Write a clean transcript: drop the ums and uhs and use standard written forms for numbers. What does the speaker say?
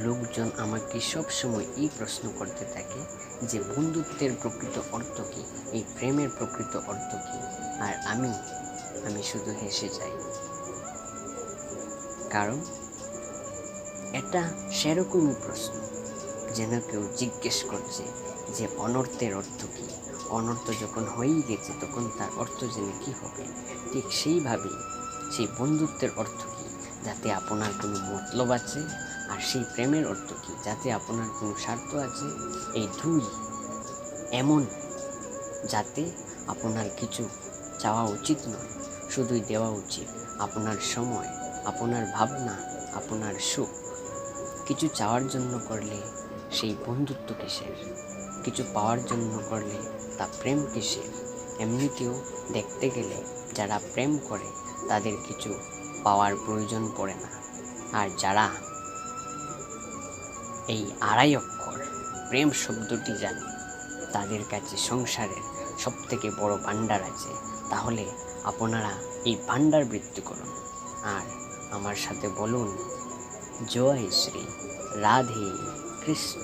লোকজন আমাকে সবসময় এই প্রশ্ন করতে থাকে যে বন্ধুত্বের প্রকৃত অর্থ কী, এই প্রেমের প্রকৃত অর্থ কী। আর আমি শুধু হেসে যাই, কারণ এটা সেরকমই প্রশ্ন যেন কেউ জিজ্ঞেস করছে যে অনর্থের অর্থ কী। অনর্থ যখন হয়েই গেছে তখন তার অর্থ জেনে কী হবে। ঠিক সেইভাবেই সেই বন্ধুত্বের অর্থ কী, যাতে আপনার কোনো মতলব আছে, আর সেই প্রেমের অর্থ কী, যাতে আপনার কোনো স্বার্থ আছে। এই দুই এমন, যাতে আপনার কিছু চাওয়া উচিত নয়, শুধুই দেওয়া উচিত আপনার সময়, আপনার ভাবনা, আপনার সুখ। কিছু চাওয়ার জন্য করলে সেই বন্ধুত্ব কিসের, কিছু পাওয়ার জন্য করলে তা প্রেম কিসের। এমনিতেও দেখতে গেলে যারা প্রেম করে তাদের কিছু পাওয়ার প্রয়োজন পড়ে না, আর যারা এই আড়াই অক্ষর প্রেম শব্দটি জানে তাদের কাছে সংসারের সবথেকে বড় ভাণ্ডার আছে। তাহলে আপনারা এই ভাণ্ডার বৃদ্ধি করুন আর আমার সাথে বলুন, জয় শ্রী রাধে কৃষ্ণ।